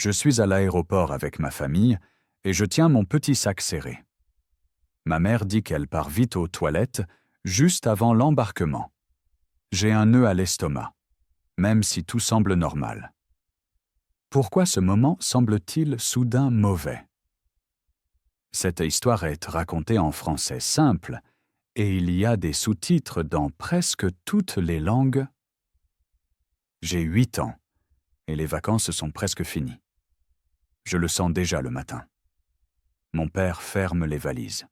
Je suis à l'aéroport avec ma famille et je tiens mon petit sac serré. Ma mère dit qu'elle part vite aux toilettes juste avant l'embarquement. J'ai un nœud à l'estomac, même si tout semble normal. Pourquoi ce moment semble-t-il soudain mauvais? Cette histoire est racontée en français simple et il y a des sous-titres dans presque toutes les langues. J'ai 8 ans et les vacances sont presque finies. Je le sens déjà le matin. Mon père ferme les valises.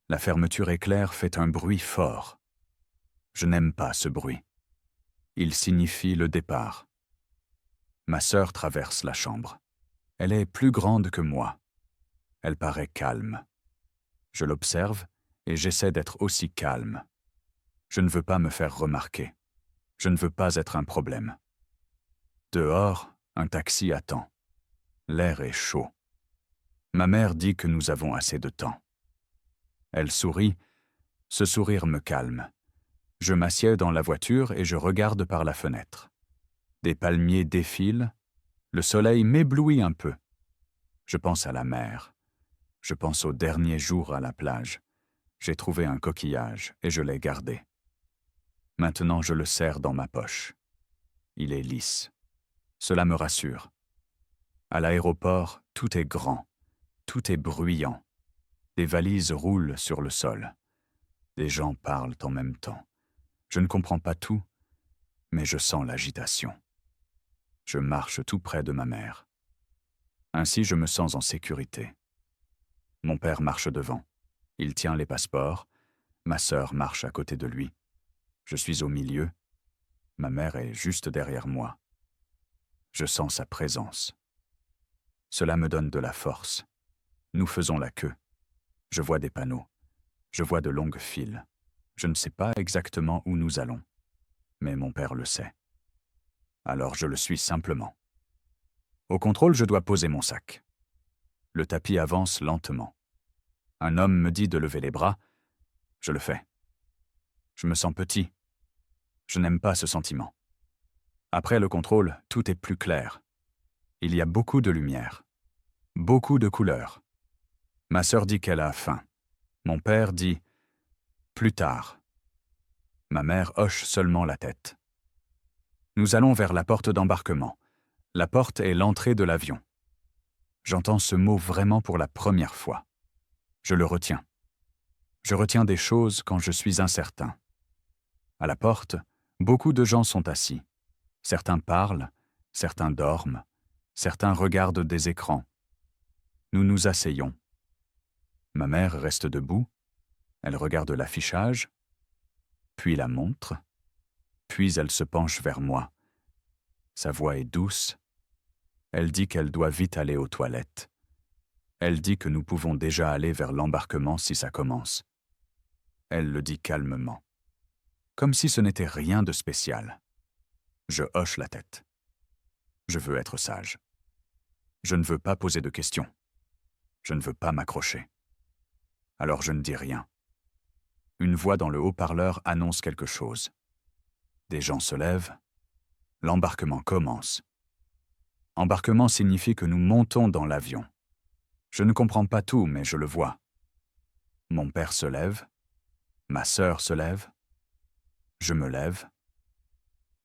La fermeture éclair fait un bruit fort. Je n'aime pas ce bruit. Il signifie le départ. Ma sœur traverse la chambre. Elle est plus grande que moi. Elle paraît calme. Je l'observe et j'essaie d'être aussi calme. Je ne veux pas me faire remarquer. Je ne veux pas être un problème. Dehors, un taxi attend. L'air est chaud. Ma mère dit que nous avons assez de temps. Elle sourit. Ce sourire me calme. Je m'assieds dans la voiture et je regarde par la fenêtre. Des palmiers défilent. Le soleil m'éblouit un peu. Je pense à la mer. Je pense aux derniers jours à la plage. J'ai trouvé un coquillage et je l'ai gardé. Maintenant, je le serre dans ma poche. Il est lisse. Cela me rassure. À l'aéroport, tout est grand. Tout est bruyant. Des valises roulent sur le sol. Des gens parlent en même temps. Je ne comprends pas tout, mais je sens l'agitation. Je marche tout près de ma mère. Ainsi, je me sens en sécurité. Mon père marche devant. Il tient les passeports. Ma sœur marche à côté de lui. Je suis au milieu. Ma mère est juste derrière moi. Je sens sa présence. Cela me donne de la force. Nous faisons la queue. Je vois des panneaux. Je vois de longues files. Je ne sais pas exactement où nous allons. Mais mon père le sait. Alors je le suis simplement. Au contrôle, je dois poser mon sac. Le tapis avance lentement. Un homme me dit de lever les bras. Je le fais. Je me sens petit. Je n'aime pas ce sentiment. Après le contrôle, tout est plus clair. Il y a beaucoup de lumière. Beaucoup de couleurs. Ma sœur dit qu'elle a faim. Mon père dit « plus tard ». Ma mère hoche seulement la tête. Nous allons vers la porte d'embarquement. La porte est l'entrée de l'avion. J'entends ce mot vraiment pour la première fois. Je le retiens. Je retiens des choses quand je suis incertain. À la porte, beaucoup de gens sont assis. Certains parlent, certains dorment, certains regardent des écrans. Nous nous asseyons. Ma mère reste debout. Elle regarde l'affichage, puis la montre, puis elle se penche vers moi. Sa voix est douce. Elle dit qu'elle doit vite aller aux toilettes. Elle dit que nous pouvons déjà aller vers l'embarquement si ça commence. Elle le dit calmement, comme si ce n'était rien de spécial. Je hoche la tête. Je veux être sage. Je ne veux pas poser de questions. Je ne veux pas m'accrocher. Alors je ne dis rien. Une voix dans le haut-parleur annonce quelque chose. Des gens se lèvent. L'embarquement commence. Embarquement signifie que nous montons dans l'avion. Je ne comprends pas tout, mais je le vois. Mon père se lève. Ma sœur se lève. Je me lève.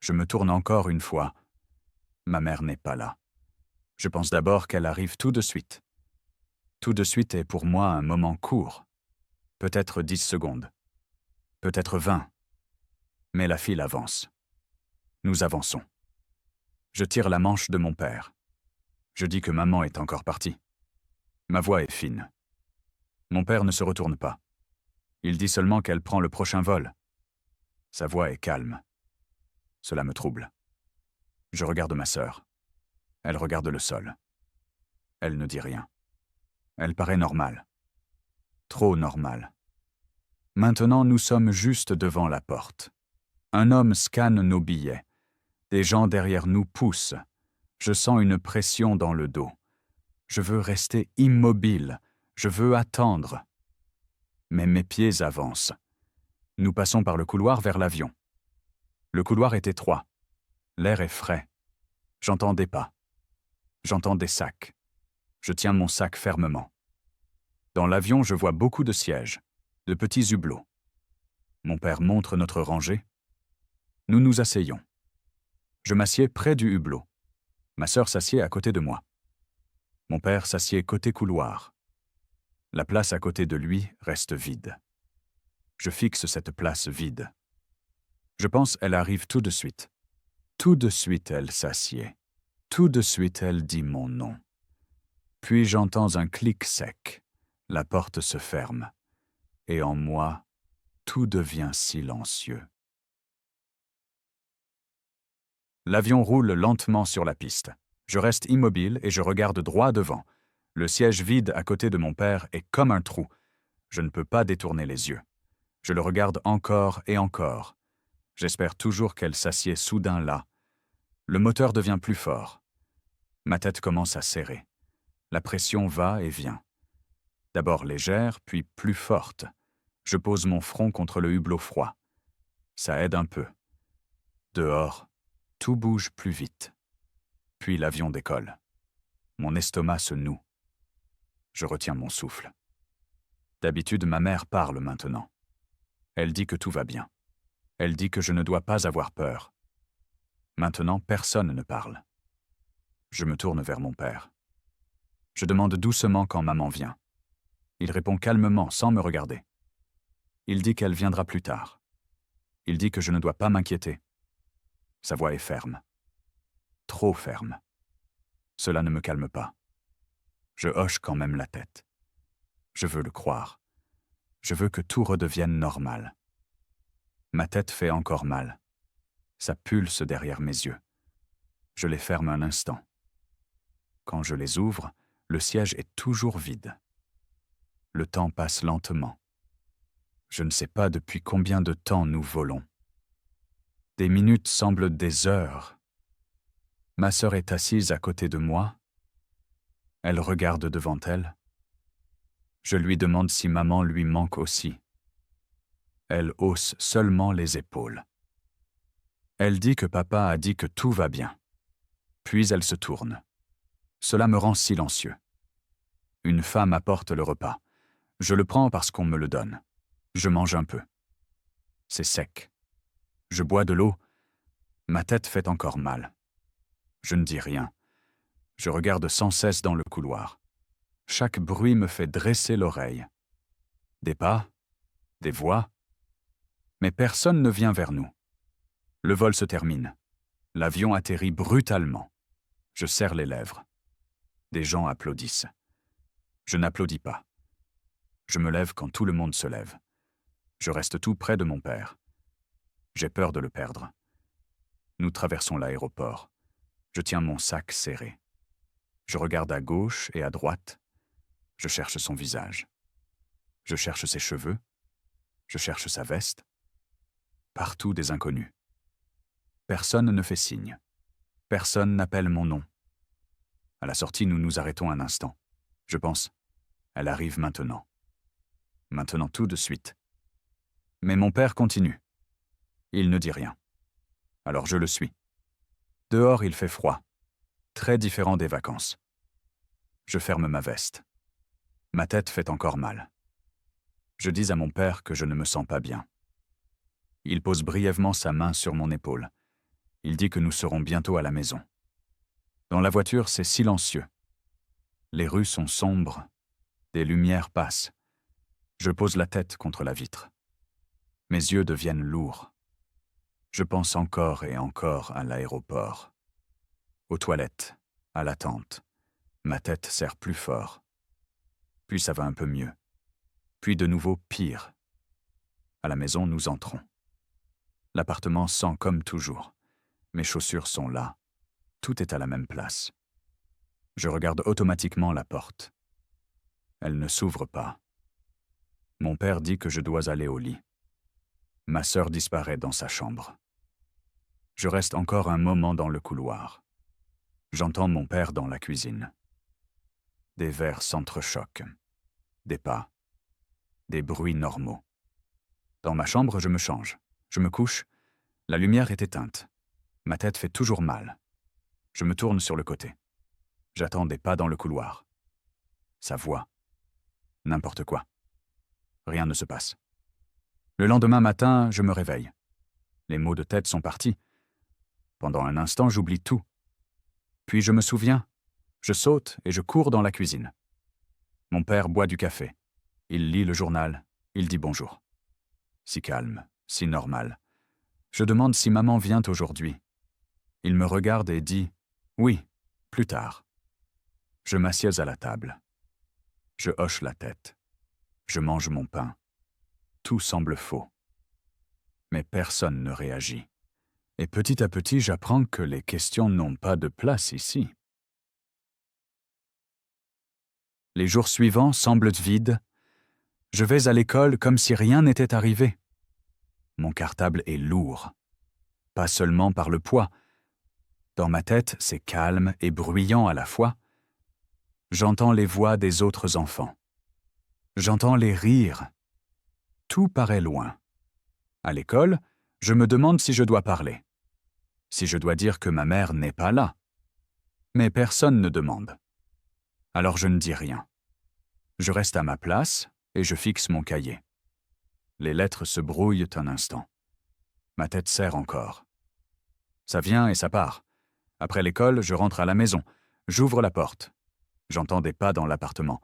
Je me tourne encore une fois. Ma mère n'est pas là. Je pense d'abord qu'elle arrive tout de suite. Tout de suite est pour moi un moment court. Peut-être 10 secondes. Peut-être 20. Mais la file avance. Nous avançons. Je tire la manche de mon père. Je dis que maman est encore partie. Ma voix est fine. Mon père ne se retourne pas. Il dit seulement qu'elle prend le prochain vol. Sa voix est calme. Cela me trouble. Je regarde ma sœur. Elle regarde le sol. Elle ne dit rien. Elle paraît normale. Trop normale. Maintenant, nous sommes juste devant la porte. Un homme scanne nos billets. Des gens derrière nous poussent. Je sens une pression dans le dos. Je veux rester immobile. Je veux attendre. Mais mes pieds avancent. Nous passons par le couloir vers l'avion. Le couloir est étroit. L'air est frais. J'entends des pas. J'entends des sacs. Je tiens mon sac fermement. Dans l'avion, je vois beaucoup de sièges, de petits hublots. Mon père montre notre rangée. Nous nous asseyons. Je m'assieds près du hublot. Ma sœur s'assied à côté de moi. Mon père s'assied côté couloir. La place à côté de lui reste vide. Je fixe cette place vide. Je pense elle arrive tout de suite. Tout de suite, elle s'assied. Tout de suite, elle dit mon nom. Puis j'entends un clic sec. La porte se ferme. Et en moi, tout devient silencieux. L'avion roule lentement sur la piste. Je reste immobile et je regarde droit devant. Le siège vide à côté de mon père est comme un trou. Je ne peux pas détourner les yeux. Je le regarde encore et encore. J'espère toujours qu'elle s'assied soudain là. Le moteur devient plus fort. Ma tête commence à serrer. La pression va et vient. D'abord légère, puis plus forte. Je pose mon front contre le hublot froid. Ça aide un peu. Dehors, tout bouge plus vite. Puis l'avion décolle. Mon estomac se noue. Je retiens mon souffle. D'habitude, ma mère parle maintenant. Elle dit que tout va bien. Elle dit que je ne dois pas avoir peur. Maintenant, personne ne parle. Je me tourne vers mon père. Je demande doucement quand maman vient. Il répond calmement, sans me regarder. Il dit qu'elle viendra plus tard. Il dit que je ne dois pas m'inquiéter. Sa voix est ferme. Trop ferme. Cela ne me calme pas. Je hoche quand même la tête. Je veux le croire. Je veux que tout redevienne normal. Ma tête fait encore mal. Ça pulse derrière mes yeux. Je les ferme un instant. Quand je les ouvre, le siège est toujours vide. Le temps passe lentement. Je ne sais pas depuis combien de temps nous volons. Des minutes semblent des heures. Ma sœur est assise à côté de moi. Elle regarde devant elle. Je lui demande si maman lui manque aussi. Elle hausse seulement les épaules. Elle dit que papa a dit que tout va bien. Puis elle se tourne. Cela me rend silencieux. Une femme apporte le repas. Je le prends parce qu'on me le donne. Je mange un peu. C'est sec. Je bois de l'eau. Ma tête fait encore mal. Je ne dis rien. Je regarde sans cesse dans le couloir. Chaque bruit me fait dresser l'oreille. Des pas, des voix. Mais personne ne vient vers nous. Le vol se termine. L'avion atterrit brutalement. Je serre les lèvres. Des gens applaudissent. Je n'applaudis pas. Je me lève quand tout le monde se lève. Je reste tout près de mon père. J'ai peur de le perdre. Nous traversons l'aéroport. Je tiens mon sac serré. Je regarde à gauche et à droite. Je cherche son visage. Je cherche ses cheveux. Je cherche sa veste. Partout des inconnus. Personne ne fait signe. Personne n'appelle mon nom. À la sortie, nous nous arrêtons un instant. Je pense, elle arrive maintenant. Maintenant tout de suite. Mais mon père continue. Il ne dit rien. Alors je le suis. Dehors, il fait froid. Très différent des vacances. Je ferme ma veste. Ma tête fait encore mal. Je dis à mon père que je ne me sens pas bien. Il pose brièvement sa main sur mon épaule. Il dit que nous serons bientôt à la maison. Dans la voiture, c'est silencieux. Les rues sont sombres. Des lumières passent. Je pose la tête contre la vitre. Mes yeux deviennent lourds. Je pense encore et encore à l'aéroport. Aux toilettes, à l'attente. Ma tête serre plus fort. Puis ça va un peu mieux. Puis de nouveau pire. À la maison, nous entrons. L'appartement sent comme toujours. Mes chaussures sont là. Tout est à la même place. Je regarde automatiquement la porte. Elle ne s'ouvre pas. Mon père dit que je dois aller au lit. Ma sœur disparaît dans sa chambre. Je reste encore un moment dans le couloir. J'entends mon père dans la cuisine. Des verres s'entrechoquent. Des pas. Des bruits normaux. Dans ma chambre, je me change. Je me couche. La lumière est éteinte. Ma tête fait toujours mal. Je me tourne sur le côté. J'attends des pas dans le couloir. Sa voix. N'importe quoi. Rien ne se passe. Le lendemain matin, je me réveille. Les maux de tête sont partis. Pendant un instant, j'oublie tout. Puis je me souviens. Je saute et je cours dans la cuisine. Mon père boit du café. Il lit le journal. Il dit bonjour. Si calme, si normal. Je demande si maman vient aujourd'hui. Il me regarde et dit « Oui, plus tard ». Je m'assieds à la table. Je hoche la tête. Je mange mon pain. Tout semble faux. Mais personne ne réagit. Et petit à petit, j'apprends que les questions n'ont pas de place ici. Les jours suivants semblent vides. Je vais à l'école comme si rien n'était arrivé. Mon cartable est lourd. Pas seulement par le poids. Dans ma tête, c'est calme et bruyant à la fois. J'entends les voix des autres enfants. J'entends les rires. Tout paraît loin. À l'école, je me demande si je dois parler. Si je dois dire que ma mère n'est pas là. Mais personne ne demande. Alors je ne dis rien. Je reste à ma place et je fixe mon cahier. Les lettres se brouillent un instant. Ma tête serre encore. Ça vient et ça part. Après l'école, je rentre à la maison. J'ouvre la porte. J'entends des pas dans l'appartement.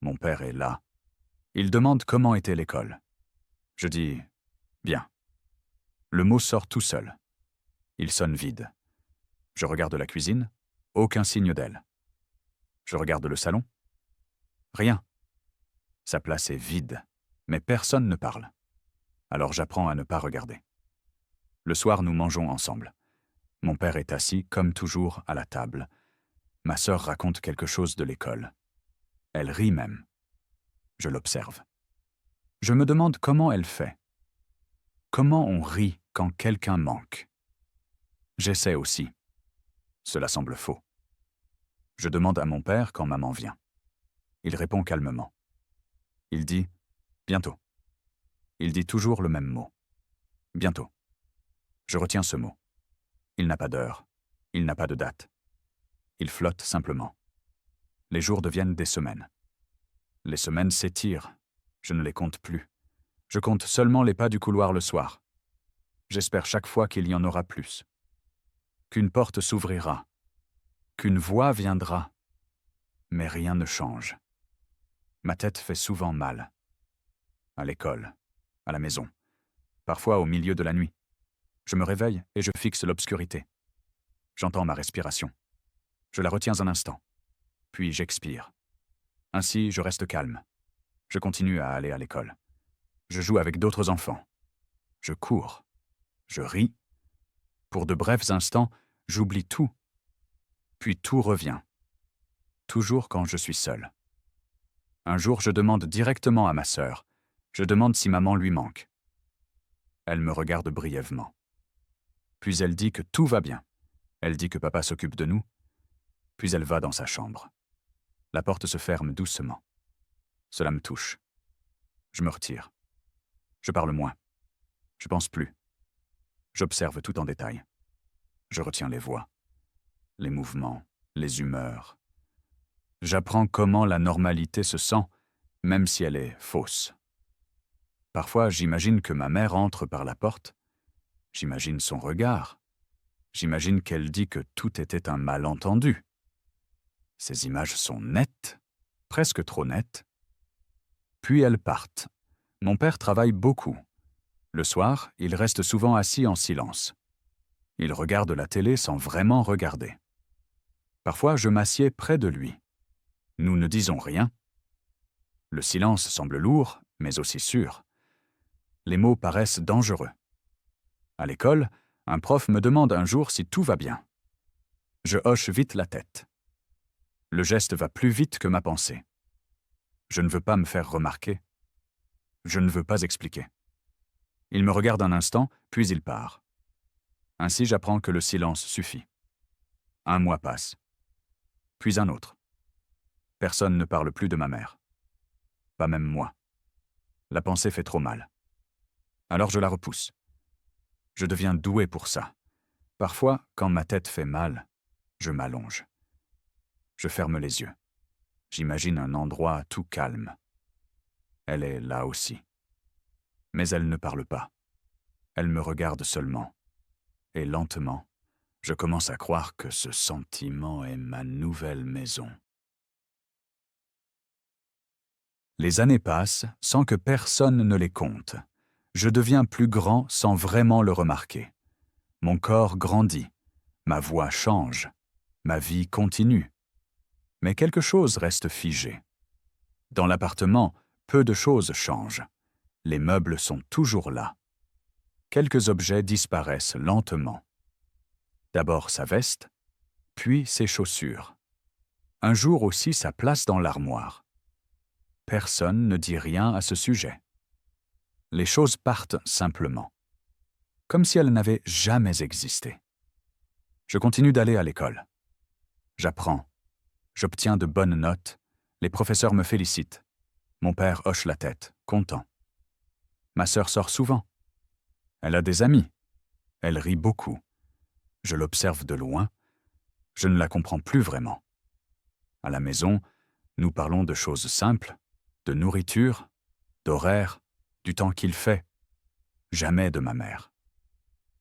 Mon père est là. Il demande comment était l'école. Je dis « bien ». Le mot sort tout seul. Il sonne vide. Je regarde la cuisine. Aucun signe d'elle. Je regarde le salon. Rien. Sa place est vide, mais personne ne parle. Alors j'apprends à ne pas regarder. Le soir, nous mangeons ensemble. Mon père est assis, comme toujours, à la table. Ma sœur raconte quelque chose de l'école. Elle rit même. Je l'observe. Je me demande comment elle fait. Comment on rit quand quelqu'un manque. J'essaie aussi. Cela semble faux. Je demande à mon père quand maman vient. Il répond calmement. Il dit « bientôt ». Il dit toujours le même mot. « Bientôt ». Je retiens ce mot. Il n'a pas d'heure. Il n'a pas de date. Il flotte simplement. Les jours deviennent des semaines. Les semaines s'étirent. Je ne les compte plus. Je compte seulement les pas du couloir le soir. J'espère chaque fois qu'il y en aura plus. Qu'une porte s'ouvrira. Qu'une voix viendra. Mais rien ne change. Ma tête fait souvent mal. À l'école, à la maison, parfois au milieu de la nuit. Je me réveille et je fixe l'obscurité. J'entends ma respiration. Je la retiens un instant. Puis j'expire. Ainsi, je reste calme. Je continue à aller à l'école. Je joue avec d'autres enfants. Je cours. Je ris. Pour de brefs instants, j'oublie tout. Puis tout revient. Toujours quand je suis seul. Un jour, je demande directement à ma sœur. Je demande si maman lui manque. Elle me regarde brièvement. Puis elle dit que tout va bien. Elle dit que papa s'occupe de nous. Puis elle va dans sa chambre. La porte se ferme doucement. Cela me touche. Je me retire. Je parle moins. Je pense plus. J'observe tout en détail. Je retiens les voix, les mouvements, les humeurs. J'apprends comment la normalité se sent, même si elle est fausse. Parfois, j'imagine que ma mère entre par la porte. J'imagine son regard. J'imagine qu'elle dit que tout était un malentendu. Ces images sont nettes, presque trop nettes. Puis elles partent. Mon père travaille beaucoup. Le soir, il reste souvent assis en silence. Il regarde la télé sans vraiment regarder. Parfois, je m'assieds près de lui. Nous ne disons rien. Le silence semble lourd, mais aussi sûr. Les mots paraissent dangereux. À l'école, un prof me demande un jour si tout va bien. Je hoche vite la tête. Le geste va plus vite que ma pensée. Je ne veux pas me faire remarquer. Je ne veux pas expliquer. Il me regarde un instant, puis il part. Ainsi, j'apprends que le silence suffit. Un mois passe. Puis un autre. Personne ne parle plus de ma mère. Pas même moi. La pensée fait trop mal. Alors je la repousse. Je deviens doué pour ça. Parfois, quand ma tête fait mal, je m'allonge. Je ferme les yeux. J'imagine un endroit tout calme. Elle est là aussi. Mais elle ne parle pas. Elle me regarde seulement. Et lentement, je commence à croire que ce sentiment est ma nouvelle maison. Les années passent sans que personne ne les compte. Je deviens plus grand sans vraiment le remarquer. Mon corps grandit, ma voix change, ma vie continue. Mais quelque chose reste figé. Dans l'appartement, peu de choses changent. Les meubles sont toujours là. Quelques objets disparaissent lentement. D'abord sa veste, puis ses chaussures. Un jour aussi sa place dans l'armoire. Personne ne dit rien à ce sujet. Les choses partent simplement, comme si elles n'avaient jamais existé. Je continue d'aller à l'école. J'apprends. J'obtiens de bonnes notes. Les professeurs me félicitent. Mon père hoche la tête, content. Ma sœur sort souvent. Elle a des amis. Elle rit beaucoup. Je l'observe de loin. Je ne la comprends plus vraiment. À la maison, nous parlons de choses simples, de nourriture, d'horaire, du temps qu'il fait. Jamais de ma mère.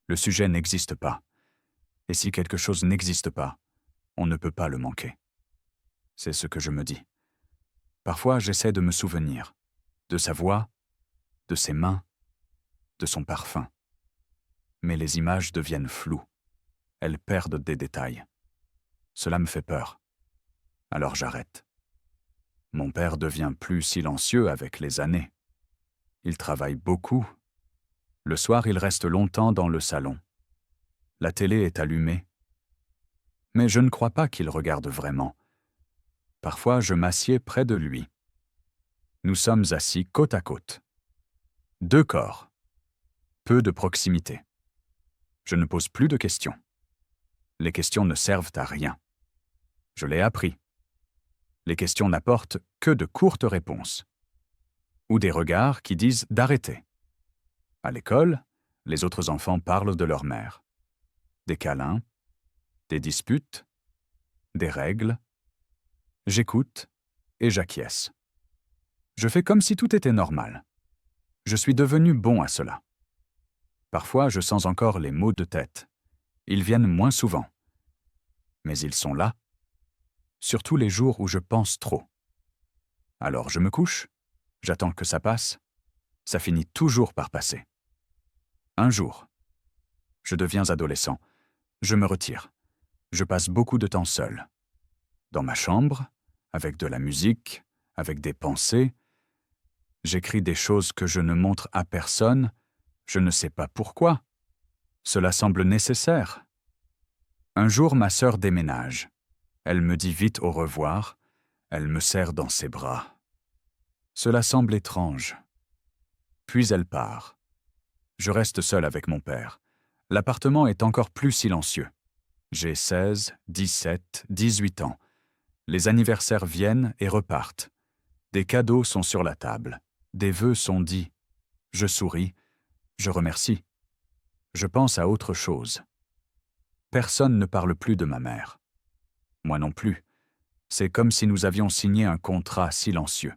Le sujet n'existe pas. Et si quelque chose n'existe pas, on ne peut pas le manquer. C'est ce que je me dis. Parfois, j'essaie de me souvenir, de sa voix, de ses mains, de son parfum. Mais les images deviennent floues. Elles perdent des détails. Cela me fait peur. Alors j'arrête. Mon père devient plus silencieux avec les années. Il travaille beaucoup. Le soir, il reste longtemps dans le salon. La télé est allumée. Mais je ne crois pas qu'il regarde vraiment. Parfois, je m'assieds près de lui. Nous sommes assis côte à côte. Deux corps. Peu de proximité. Je ne pose plus de questions. Les questions ne servent à rien. Je l'ai appris. Les questions n'apportent que de courtes réponses. Ou des regards qui disent d'arrêter. À l'école, les autres enfants parlent de leur mère. Des câlins, des disputes, des règles. J'écoute et j'acquiesce. Je fais comme si tout était normal. Je suis devenu bon à cela. Parfois, je sens encore les maux de tête. Ils viennent moins souvent. Mais ils sont là. Surtout les jours où je pense trop. Alors je me couche, j'attends que ça passe. Ça finit toujours par passer. Un jour, je deviens adolescent. Je me retire. Je passe beaucoup de temps seul. Dans ma chambre, avec de la musique, avec des pensées. J'écris des choses que je ne montre à personne. Je ne sais pas pourquoi. Cela semble nécessaire. Un jour, ma sœur déménage. Elle me dit vite au revoir. Elle me serre dans ses bras. Cela semble étrange. Puis elle part. Je reste seul avec mon père. L'appartement est encore plus silencieux. J'ai 16, 17, 18 ans. Les anniversaires viennent et repartent. Des cadeaux sont sur la table. Des vœux sont dits. Je souris. Je remercie. Je pense à autre chose. Personne ne parle plus de ma mère. Moi non plus. C'est comme si nous avions signé un contrat silencieux.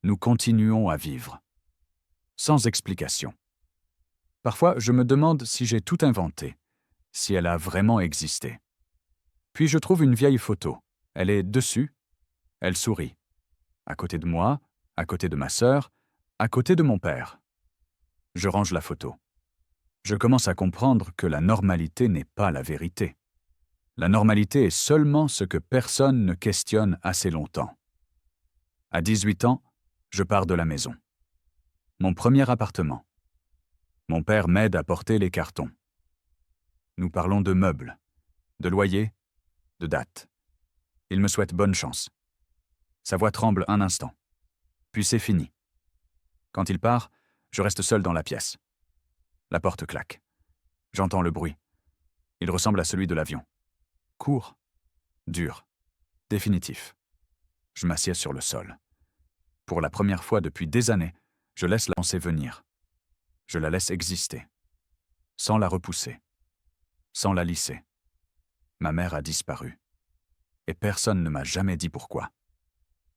Nous continuons à vivre. Sans explication. Parfois, je me demande si j'ai tout inventé, si elle a vraiment existé. Puis je trouve une vieille photo. Elle est dessus. Elle sourit. À côté de moi, à côté de ma sœur, à côté de mon père. Je range la photo. Je commence à comprendre que la normalité n'est pas la vérité. La normalité est seulement ce que personne ne questionne assez longtemps. À 18 ans, je pars de la maison. Mon premier appartement. Mon père m'aide à porter les cartons. Nous parlons de meubles, de loyer, de date. Il me souhaite bonne chance. Sa voix tremble un instant. Puis c'est fini. Quand il part, je reste seul dans la pièce. La porte claque. J'entends le bruit. Il ressemble à celui de l'avion. Court, dur, définitif. Je m'assieds sur le sol. Pour la première fois depuis des années, je laisse la pensée venir. Je la laisse exister. Sans la repousser. Sans la lisser. Ma mère a disparu. et personne ne m'a jamais dit pourquoi.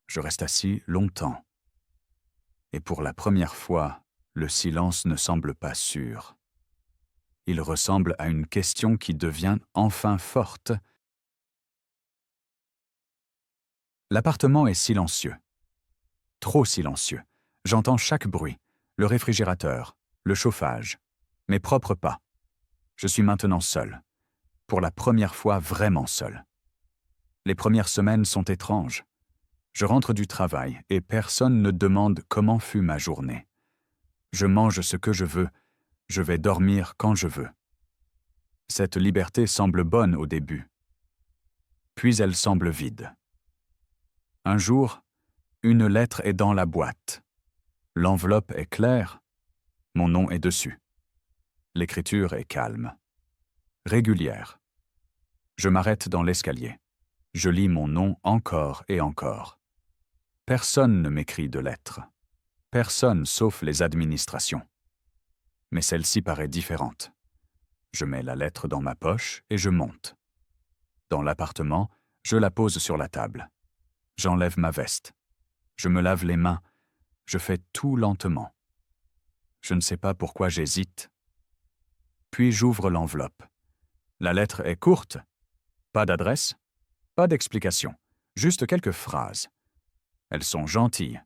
Je reste assis longtemps. Et pour la première fois, le silence ne semble pas sûr. Il ressemble à une question qui devient enfin forte. L'appartement est silencieux. Trop silencieux. J'entends chaque bruit, le réfrigérateur, le chauffage, mes propres pas. Je suis maintenant seul. Pour la première fois vraiment seul. Les premières semaines sont étranges. Je rentre du travail et personne ne demande comment fut ma journée. Je mange ce que je veux, je vais dormir quand je veux. Cette liberté semble bonne au début. Puis elle semble vide. Un jour, une lettre est dans la boîte. L'enveloppe est claire, mon nom est dessus. L'écriture est calme, régulière. Je m'arrête dans l'escalier. Je lis mon nom encore et encore. Personne ne m'écrit de lettres. Personne sauf les administrations. Mais celle-ci paraît différente. Je mets la lettre dans ma poche et je monte. Dans l'appartement, je la pose sur la table. J'enlève ma veste. Je me lave les mains. Je fais tout lentement. Je ne sais pas pourquoi j'hésite. Puis j'ouvre l'enveloppe. La lettre est courte. Pas d'adresse, pas d'explication, juste quelques phrases. Elles sont gentilles,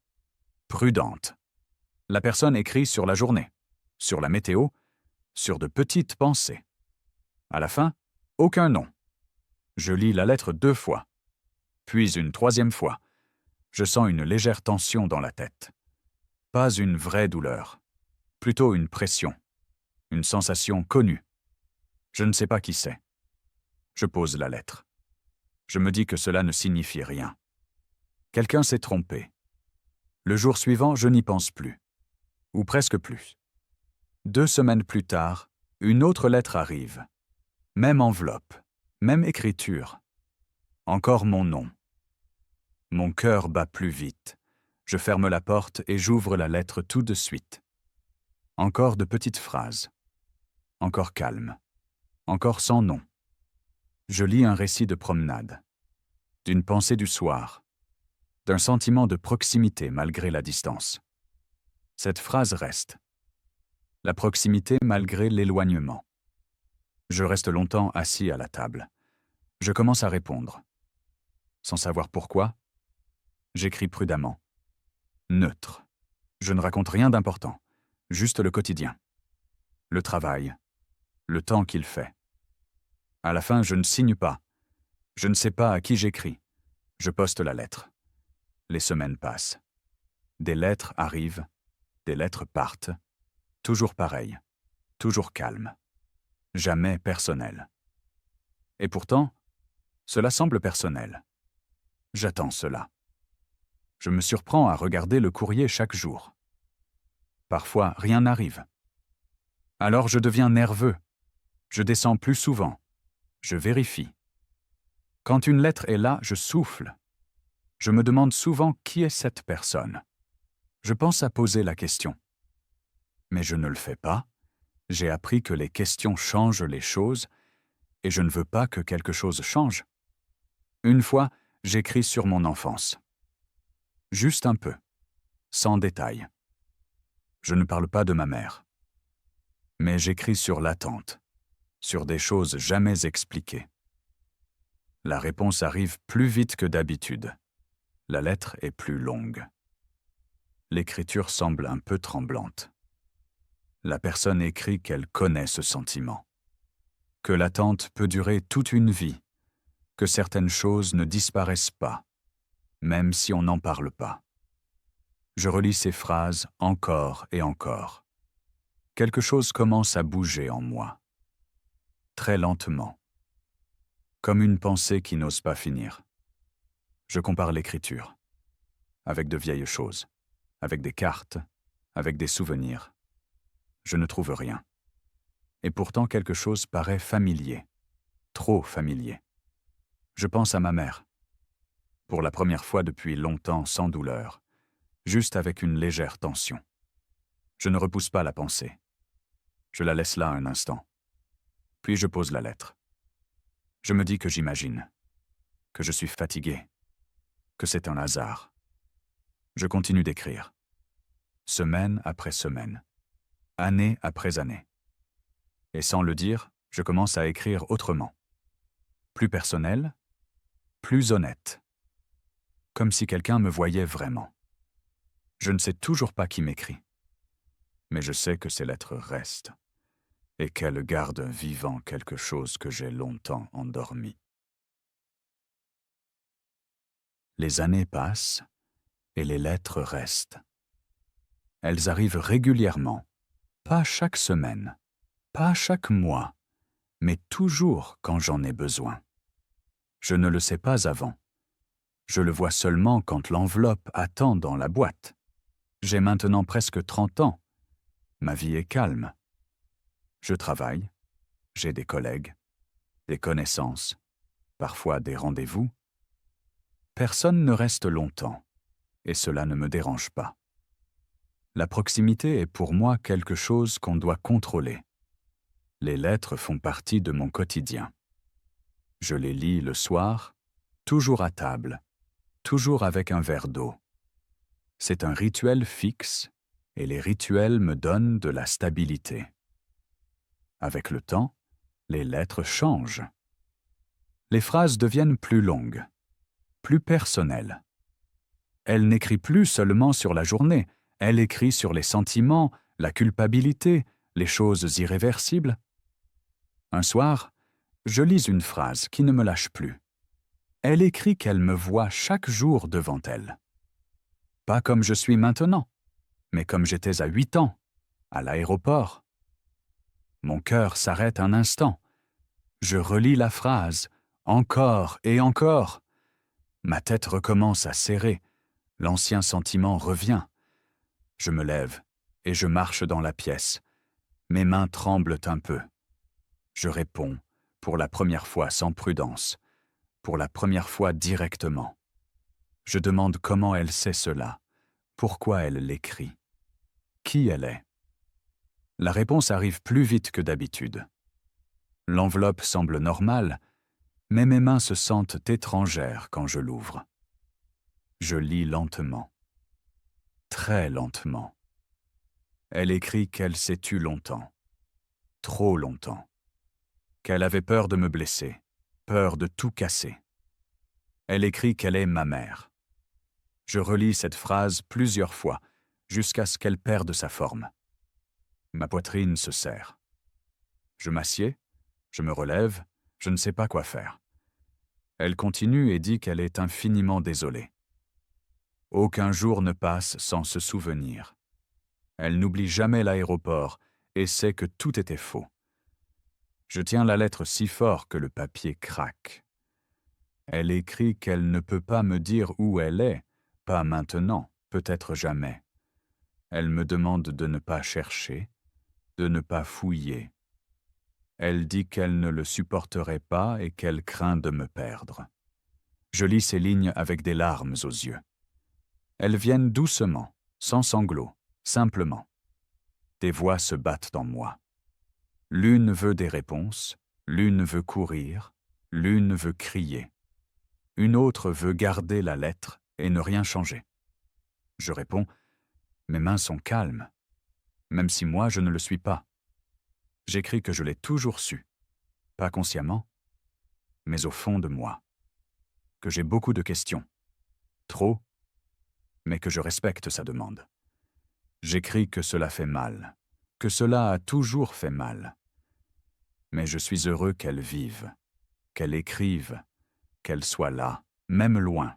prudentes. La personne écrit sur la journée, sur la météo, sur de petites pensées. À la fin, aucun nom. Je lis la lettre 2 fois, puis une 3e fois. Je sens une légère tension dans la tête. Pas une vraie douleur, plutôt une pression, une sensation connue. Je ne sais pas qui c'est. Je pose la lettre. Je me dis que cela ne signifie rien. Quelqu'un s'est trompé. Le jour suivant, je n'y pense plus. Ou presque plus. 2 semaines plus tard, une autre lettre arrive. Même enveloppe, même écriture. Encore mon nom. Mon cœur bat plus vite. Je ferme la porte et j'ouvre la lettre tout de suite. Encore de petites phrases. Encore calme. Encore sans nom. Je lis un récit de promenade. D'une pensée du soir. D'un sentiment de proximité malgré la distance. Cette phrase reste. La proximité malgré l'éloignement. Je reste longtemps assis à la table. Je commence à répondre. Sans savoir pourquoi, j'écris prudemment. Neutre. Je ne raconte rien d'important, juste le quotidien. Le travail. Le temps qu'il fait. À la fin, je ne signe pas. Je ne sais pas à qui j'écris. Je poste la lettre. Les semaines passent. Des lettres arrivent, des lettres partent. Toujours pareil, toujours calme. Jamais personnel. Et pourtant, cela semble personnel. J'attends cela. Je me surprends à regarder le courrier chaque jour. Parfois, rien n'arrive. Alors je deviens nerveux. Je descends plus souvent. Je vérifie. Quand une lettre est là, je souffle. Je me demande souvent qui est cette personne. Je pense à poser la question. Mais je ne le fais pas. J'ai appris que les questions changent les choses et je ne veux pas que quelque chose change. Une fois, j'écris sur mon enfance. Juste un peu, sans détail. Je ne parle pas de ma mère. Mais j'écris sur l'attente, sur des choses jamais expliquées. La réponse arrive plus vite que d'habitude. La lettre est plus longue. L'écriture semble un peu tremblante. La personne écrit qu'elle connaît ce sentiment. Que l'attente peut durer toute une vie. Que certaines choses ne disparaissent pas, même si on n'en parle pas. Je relis ces phrases encore et encore. Quelque chose commence à bouger en moi. Très lentement. Comme une pensée qui n'ose pas finir. Je compare l'écriture. Avec de vieilles choses. Avec des cartes. Avec des souvenirs. Je ne trouve rien. Et pourtant quelque chose paraît familier. Trop familier. Je pense à ma mère. Pour la première fois depuis longtemps sans douleur. Juste avec une légère tension. Je ne repousse pas la pensée. Je la laisse là un instant. Puis je pose la lettre. Je me dis que j'imagine. que je suis fatigué, que c'est un hasard. Je continue d'écrire, semaine après semaine, année après année. Et sans le dire, je commence à écrire autrement. Plus personnel, plus honnête. Comme si quelqu'un me voyait vraiment. Je ne sais toujours pas qui m'écrit. Mais je sais que ces lettres restent, et qu'elles gardent vivant quelque chose que j'ai longtemps endormi. Les années passent, et les lettres restent. Elles arrivent régulièrement, pas chaque semaine, pas chaque mois, mais toujours quand j'en ai besoin. Je ne le sais pas avant. Je le vois seulement quand l'enveloppe attend dans la boîte. J'ai maintenant presque 30 ans. Ma vie est calme. Je travaille, j'ai des collègues, des connaissances, parfois des rendez-vous. Personne ne reste longtemps, et cela ne me dérange pas. La proximité est pour moi quelque chose qu'on doit contrôler. Les lettres font partie de mon quotidien. Je les lis le soir, toujours à table, toujours avec un verre d'eau. C'est un rituel fixe, et les rituels me donnent de la stabilité. Avec le temps, les lettres changent. Les phrases deviennent plus longues, plus personnelles. Elle n'écrit plus seulement sur la journée, elle écrit sur les sentiments, la culpabilité, les choses irréversibles. Un soir, je lis une phrase qui ne me lâche plus. Elle écrit qu'elle me voit chaque jour devant elle. Pas comme je suis maintenant, mais comme j'étais à 8 ans, à l'aéroport. Mon cœur s'arrête un instant. Je relis la phrase, encore et encore. Ma tête recommence à serrer. L'ancien sentiment revient. Je me lève et je marche dans la pièce. Mes mains tremblent un peu. Je réponds, pour la première fois sans prudence, pour la première fois directement. Je demande comment elle sait cela, pourquoi elle l'écrit, qui elle est. La réponse arrive plus vite que d'habitude. L'enveloppe semble normale, mais mes mains se sentent étrangères quand je l'ouvre. Je lis lentement, très lentement. Elle écrit qu'elle s'est tue longtemps, trop longtemps, qu'elle avait peur de me blesser, peur de tout casser. Elle écrit qu'elle est ma mère. Je relis cette phrase plusieurs fois, jusqu'à ce qu'elle perde sa forme. Ma poitrine se serre. Je m'assieds, je me relève, je ne sais pas quoi faire. Elle continue et dit qu'elle est infiniment désolée. Aucun jour ne passe sans se souvenir. Elle n'oublie jamais l'aéroport et sait que tout était faux. Je tiens la lettre si fort que le papier craque. Elle écrit qu'elle ne peut pas me dire où elle est, pas maintenant, peut-être jamais. Elle me demande de ne pas chercher, de ne pas fouiller. Elle dit qu'elle ne le supporterait pas et qu'elle craint de me perdre. Je lis ces lignes avec des larmes aux yeux. Elles viennent doucement, sans sanglots, simplement. Des voix se battent en moi. L'une veut des réponses, l'une veut courir, l'une veut crier. Une autre veut garder la lettre et ne rien changer. Je réponds, mes mains sont calmes, même si moi je ne le suis pas. J'écris que je l'ai toujours su, pas consciemment, mais au fond de moi. Que j'ai beaucoup de questions, trop, mais que je respecte sa demande. J'écris que cela fait mal, que cela a toujours fait mal. Mais je suis heureux qu'elle vive, qu'elle écrive, qu'elle soit là, même loin.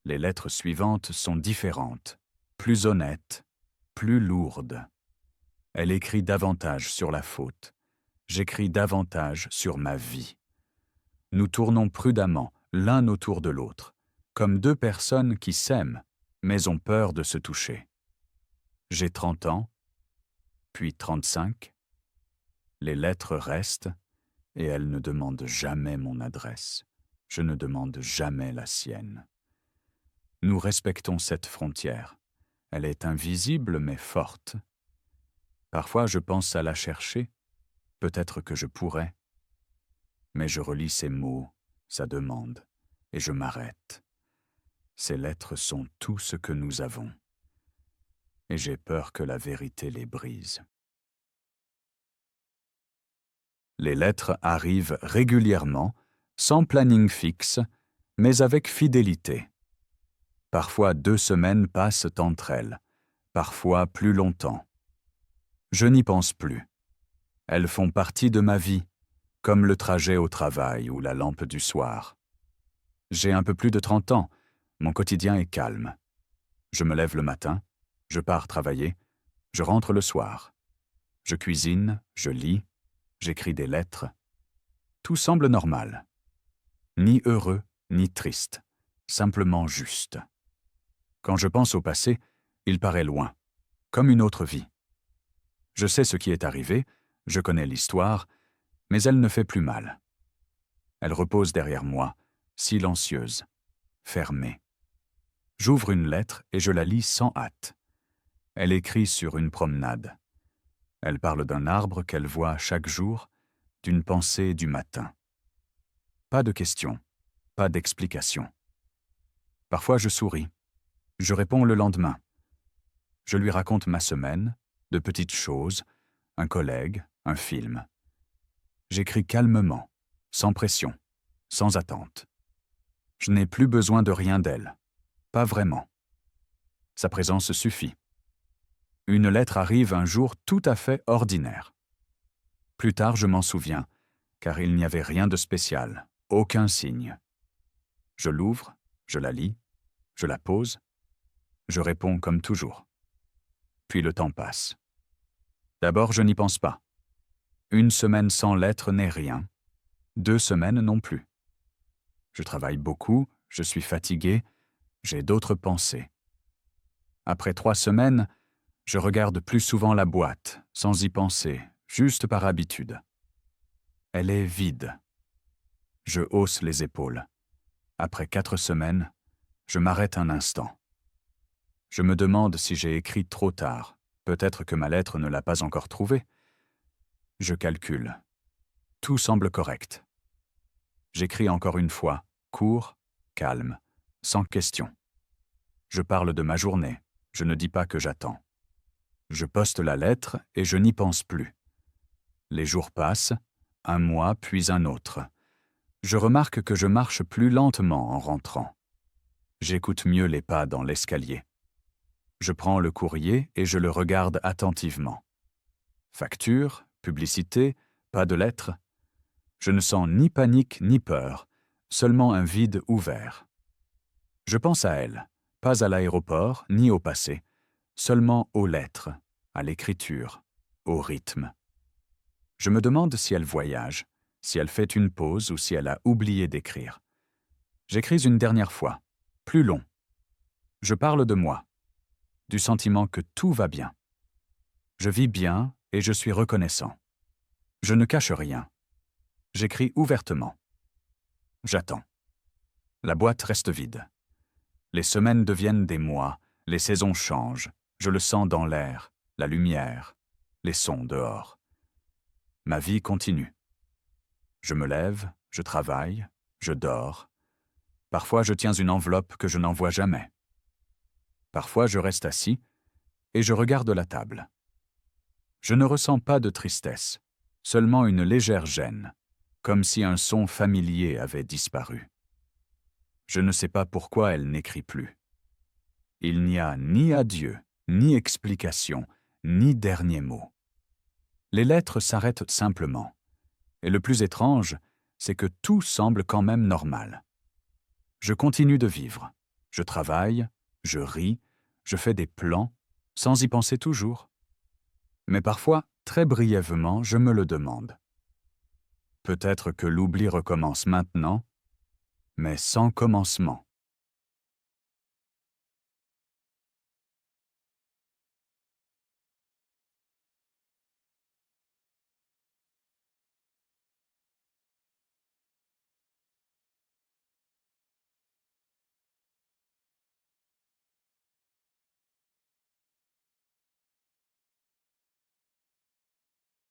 Les lettres suivantes sont différentes, plus honnêtes, plus lourdes. Elle écrit davantage sur la faute. J'écris davantage sur ma vie. Nous tournons prudemment, l'un autour de l'autre, comme deux personnes qui s'aiment, mais ont peur de se toucher. J'ai 30 ans, puis 35. Les lettres restent, et elle ne demande jamais mon adresse. Je ne demande jamais la sienne. Nous respectons cette frontière. Elle est invisible mais forte. Parfois je pense à la chercher, peut-être que je pourrais. Mais je relis ses mots, sa demande, et je m'arrête. Ces lettres sont tout ce que nous avons, et j'ai peur que la vérité les brise. Les lettres arrivent régulièrement, sans planning fixe, mais avec fidélité. Parfois 2 semaines passent entre elles, parfois plus longtemps. Je n'y pense plus. Elles font partie de ma vie, comme le trajet au travail ou la lampe du soir. J'ai un peu plus de 30 ans, mon quotidien est calme. Je me lève le matin, je pars travailler, je rentre le soir. Je cuisine, je lis, j'écris des lettres. Tout semble normal. Ni heureux, ni triste, simplement juste. Quand je pense au passé, il paraît loin, comme une autre vie. Je sais ce qui est arrivé, je connais l'histoire, mais elle ne fait plus mal. Elle repose derrière moi, silencieuse, fermée. J'ouvre une lettre et je la lis sans hâte. Elle écrit sur une promenade. Elle parle d'un arbre qu'elle voit chaque jour, d'une pensée du matin. Pas de questions, pas d'explications. Parfois je souris. Je réponds le lendemain. Je lui raconte ma semaine, de petites choses, un collègue, un film. J'écris calmement, sans pression, sans attente. Je n'ai plus besoin de rien d'elle. Pas vraiment. Sa présence suffit. Une lettre arrive un jour tout à fait ordinaire. Plus tard, je m'en souviens, car il n'y avait rien de spécial, aucun signe. Je l'ouvre, je la lis, je la pose, je réponds comme toujours. Puis le temps passe. D'abord, je n'y pense pas. 1 semaine sans lettre n'est rien. 2 semaines non plus. Je travaille beaucoup, je suis fatigué, j'ai d'autres pensées. Après 3 semaines, je regarde plus souvent la boîte, sans y penser, juste par habitude. Elle est vide. Je hausse les épaules. Après 4 semaines, je m'arrête un instant. Je me demande si j'ai écrit trop tard. Peut-être que ma lettre ne l'a pas encore trouvée. Je calcule. Tout semble correct. J'écris encore une fois, court, calme, sans question. Je parle de ma journée, je ne dis pas que j'attends. Je poste la lettre et je n'y pense plus. Les jours passent, 1 mois puis un autre. Je remarque que je marche plus lentement en rentrant. J'écoute mieux les pas dans l'escalier. Je prends le courrier et je le regarde attentivement. Facture, publicité, pas de lettre. Je ne sens ni panique ni peur, seulement un vide ouvert. Je pense à elle, pas à l'aéroport ni au passé, seulement aux lettres, à l'écriture, au rythme. Je me demande si elle voyage, si elle fait une pause ou si elle a oublié d'écrire. J'écris une dernière fois, plus long. Je parle de moi, du sentiment que tout va bien. Je vis bien et je suis reconnaissant. Je ne cache rien. J'écris ouvertement. J'attends. La boîte reste vide. Les semaines deviennent des mois, les saisons changent, je le sens dans l'air, la lumière, les sons dehors. Ma vie continue. Je me lève, je travaille, je dors. Parfois je tiens une enveloppe que je n'envoie jamais. Parfois je reste assis et je regarde la table. Je ne ressens pas de tristesse, seulement une légère gêne, comme si un son familier avait disparu. Je ne sais pas pourquoi elle n'écrit plus. Il n'y a ni adieu, ni explication, ni dernier mot. Les lettres s'arrêtent simplement. Et le plus étrange, c'est que tout semble quand même normal. Je continue de vivre. Je travaille, je ris, je fais des plans, sans y penser toujours. Mais parfois, très brièvement, je me le demande. Peut-être que l'oubli recommence maintenant, mais sans commencement.